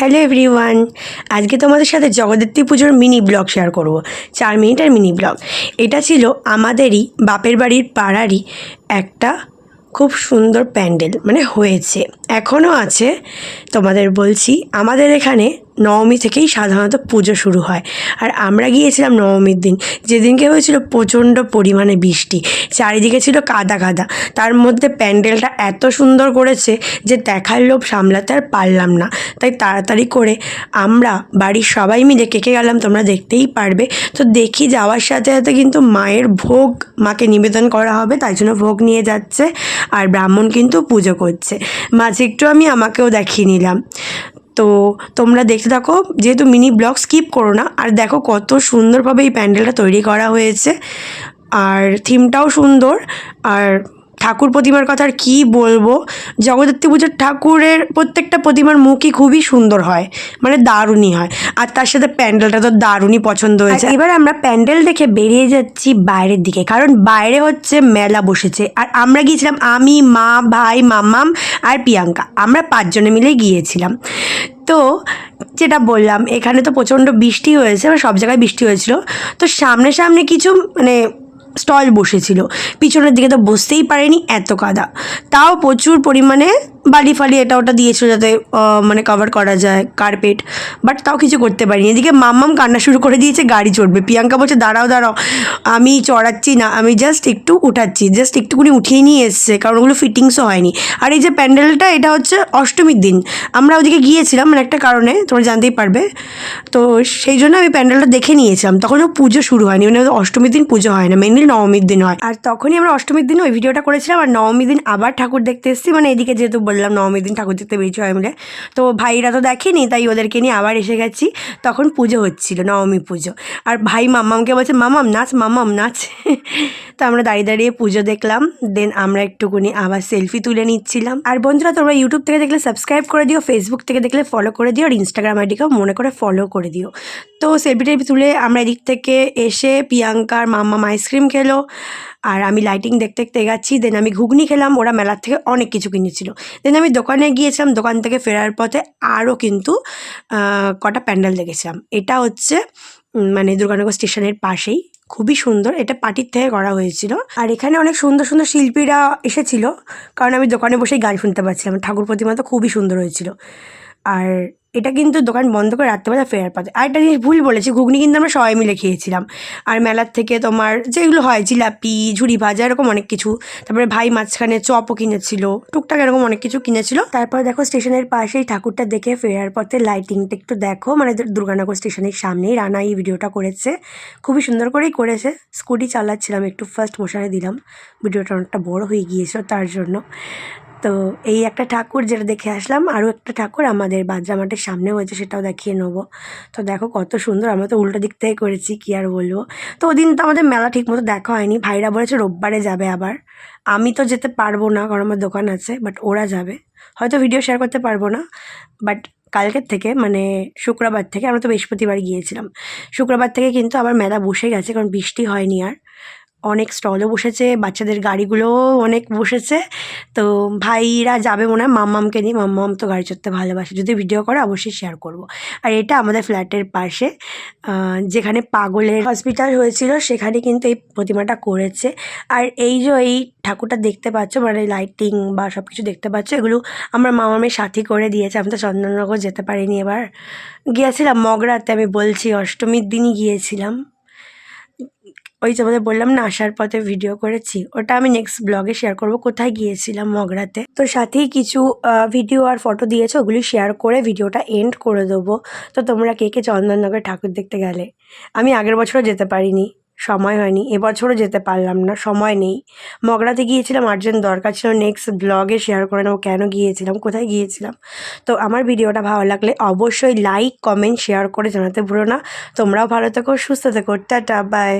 Hello everyone, আজকে তোমাদের সাথে জগদ্ধাত্রী পুজোর মিনি ব্লগ শেয়ার করব। 4 মিনিটের মিনি ব্লগ। এটা ছিল আমাদেরই বাপের বাড়ির পাড়ারই একটা খুব সুন্দর প্যান্ডেল, মানে হয়েছে, এখনও আছে। তোমাদের বলছি, আমাদের এখানে নবমী থেকেই সাধারণত পুজো শুরু হয়। আর আমরা গিয়েছিলাম নবমীর দিন, যেদিনকে হয়েছিল প্রচণ্ড পরিমাণে বৃষ্টি, চারিদিকে ছিল কাদা কাদা। তার মধ্যে প্যান্ডেলটা এত সুন্দর করেছে যে দেখার লোভ সামলাতে আর পারলাম না। তাই তাড়াতাড়ি করে আমরা বাড়ির সবাই মিলে কেকে গেলাম, তোমরা দেখতেই পারবে। তো দেখি যাওয়ার সাথে সাথে কিন্তু মায়ের ভোগ মাকে নিবেদন করা হবে, তাই জন্য ভোগ নিয়ে যাচ্ছে। আর ব্রাহ্মণ কিন্তু পুজো করছে। মাঝে একটু আমি আমাকেও দেখিয়ে নিলাম। তো তোমরা দেখতে থাকো, যেহেতু মিনি ব্লগ স্কিপ করো না। আর দেখো কত সুন্দরভাবে এই প্যান্ডেলটা তৈরি করা হয়েছে, আর থিমটাও সুন্দর। আর ঠাকুর প্রতিমার কথা আর কী বলবো, জগদ্ধাত্রী পুজোর ঠাকুরের প্রত্যেকটা প্রতিমার মুখই খুবই সুন্দর হয়, মানে দারুণই হয়। আর তার সাথে প্যান্ডেলটা তো দারুণই পছন্দ হয়েছে। এবার আমরা প্যান্ডেল দেখে বেরিয়ে যাচ্ছি বাইরের দিকে, কারণ বাইরে হচ্ছে মেলা বসেছে। আর আমরা গিয়েছিলাম, আমি, মা, ভাই, মামাম আর প্রিয়াঙ্কা, আমরা 5 জনে মিলে গিয়েছিলাম। তো যেটা বললাম, এখানে তো প্রচণ্ড বৃষ্টি হয়েছে, বা সব জায়গায় বৃষ্টি হয়েছিল। তো সামনে সামনে কিছু মানে স্টল বসেছিল, পিছনের দিকে তো বসতেই পারেনি, এত কাদা। তাও প্রচুর পরিমাণে বালি ফালি এটা ওটা দিয়েছিল যাতে মানে কভার করা যায়, কার্পেট। বাট তাও কিছু করতে পারিনি। এদিকে মাম্মাম কান্না শুরু করে দিয়েছে, গাড়ি চড়বে। প্রিয়াঙ্কা বলছে দাঁড়াও দাঁড়াও, আমি চড়াচ্ছি না, আমি জাস্ট একটু উঠাচ্ছি, জাস্ট একটুকুনি উঠিয়ে নিয়ে এসছে, কারণ ওগুলো ফিটিংসও হয়নি। আর এই যে প্যান্ডেলটা, এটা হচ্ছে অষ্টমীর দিন আমরা ওদিকে গিয়েছিলাম, মানে একটা কারণে, তোমরা জানতেই পারবে। তো সেই জন্য আমি প্যান্ডেলটা দেখে নিয়েছিলাম। তখনও পুজো শুরু হয়নি, মানে অষ্টমীর দিন পুজো হয় না, মেনলি নবমীর দিন হয়। আর তখনই আমরা অষ্টমীর দিন ওই ভিডিওটা করেছিলাম, আর নবমীর দিন আবার ঠাকুর দেখতে এসেছি। মানে এদিকে যেহেতু বললাম নবমীর দিন ঠাকুর দেখতে বেরিয়েছি হয় মিলে, তো ভাইরা তো দেখেনি, তাই ওদেরকে নিয়ে আবার এসে গেছি। তখন পুজো হচ্ছিল, নবমী পুজো। আর ভাই মাম্মামকে বলছে মামাম নাচ, মামাম নাচ। তো আমরা দাঁড়িয়ে দাঁড়িয়ে পুজো দেখলাম, দেন আমরা একটুকুনি আবার সেলফি তুলে নিচ্ছিলাম। আর বন্ধুরা, তোমরা ইউটিউব থেকে দেখলে সাবস্ক্রাইব করে দিও, ফেসবুক থেকে দেখলে ফলো করে দিও, আর ইনস্টাগ্রাম আইডিকেও মনে করে ফলো করে দিও। তো সেলফি টেলফি তুলে আমরা এদিক থেকে এসে প্রিয়াঙ্কার মাম্মাম আইসক্রিম খেলো, আর আমি লাইটিং দেখতে দেখতে এগাচ্ছি। দেন আমি ঘুগনি খেলাম, ওরা মেলার থেকে অনেক কিছু কিনেছিল। দেন আমি দোকানে গিয়েছিলাম, দোকান থেকে ফেরার পথে আরও কিন্তু কটা প্যান্ডেল দেখেছিলাম। এটা হচ্ছে মানে দুর্গানগর স্টেশনের পাশেই, খুবই সুন্দর। এটা পার্টির থেকে করা হয়েছিল। আর এখানে অনেক সুন্দর সুন্দর শিল্পীরা এসেছিল, কারণ আমি দোকানে বসেই গান শুনতে পাচ্ছিলাম। ঠাকুর প্রতিমা তো খুবই সুন্দর হয়েছিল। আর এটা কিন্তু দোকান বন্ধ করে রাত্রেবেলা ফেরার পথে। আর একটা জিনিস ভুল বলেছি, ঘুগনি কিন্তু আমরা সবাই মিলে খেয়েছিলাম। আর মেলার থেকে তোমার যেগুলো হয়, জিলাপি, ঝুড়ি ভাজা, এরকম অনেক কিছু। তারপরে ভাই মাঝখানে চপও কিনেছিল, টুকটাক এরকম অনেক কিছু কিনেছিল। তারপর দেখো স্টেশনের পাশেই ঠাকুরটা দেখে ফেরার পথে লাইটিংটা একটু দেখো, মানে দুর্গানগর স্টেশনের সামনেই রানা এই ভিডিওটা করেছে, খুবই সুন্দর করেই করেছে। স্কুটি চালাচ্ছিলাম, একটু ফার্স্ট মোশনে দিলাম, ভিডিওটা অনেকটা বড় হয়ে গিয়েছিল তার জন্য। তো এই একটা ঠাকুর যেটা দেখে আসলাম, আরও একটা ঠাকুর আমাদের বাজরা মাঠের সামনে হয়েছে, সেটাও দেখিয়ে নেবো। তো দেখো কত সুন্দর, আমরা তো উল্টো দিক থেকে করেছি, কী আর বলবো। তো ওদিন তো আমাদের মেলা ঠিক মতো দেখা হয়নি, ভাইরা বলেছে রোববারে যাবে আবার। আমি তো যেতে পারবো না, কারণ আমার দোকান আছে, বাট ওরা যাবে। হয়তো ভিডিও শেয়ার করতে পারবো না, বাট কালকের থেকে, মানে শুক্রবার থেকে, আমরা তো বৃহস্পতিবার গিয়েছিলাম, শুক্রবার থেকে কিন্তু আবার মেলা বসে গেছে, কারণ বৃষ্টি হয়নি আর। অনেক স্টলও বসেছে, বাচ্চাদের গাড়িগুলোও অনেক বসেছে। তো ভাইরা যাবে মনে হয় মাম্মামকে নিয়ে, মাম্মাম তো গাড়ি চড়তে ভালোবাসে, যদি ভিডিও করে অবশ্যই শেয়ার করব। আর এটা আমাদের ফ্ল্যাটের পাশে, যেখানে পাগলের হসপিটাল হয়েছিল, সেখানে কিন্তু এই প্রতিমাটা করেছে। আর এই যে এই ঠাকুরটা দেখতে পাচ্ছ, মানে লাইটিং বা সব কিছু দেখতে পাচ্ছ, এগুলো আমার মামামের সাথী করে দিয়েছে। আমি তো চন্দননগর যেতে পারিনি, এবার গিয়েছিলাম মগরাতে, আমি বলছি অষ্টমীর দিনই গিয়েছিলাম। ওই যে আমাদের বললাম না, আসার পথে ভিডিও করেছি, ওটা আমি নেক্সট ব্লগে শেয়ার করব কোথায় গিয়েছিলাম মগরাতে। তো সাথেই কিছু ভিডিও আর ফটো দিয়েছে, ওগুলি শেয়ার করে ভিডিওটা এন্ড করে দেবো। তো তোমরা কে কে চন্দননগর ঠাকুর দেখতে গেলে? আমি আগের বছরও যেতে পারিনি, সময় হয়নি, এবছরও যেতে পারলাম না, সময় নেই। মগরাতে গিয়েছিলাম, আর্জেন্ট দরকার ছিল, নেক্সট ব্লগে শেয়ার করে নেবো কেন গিয়েছিলাম, কোথায় গিয়েছিলাম। তো আমার ভিডিওটা ভালো লাগলে অবশ্যই লাইক, কমেন্ট, শেয়ার করে জানাতে ভুলো না। তোমরাও ভালো থেকো, সুস্থ থেকো, টাটা, বাই।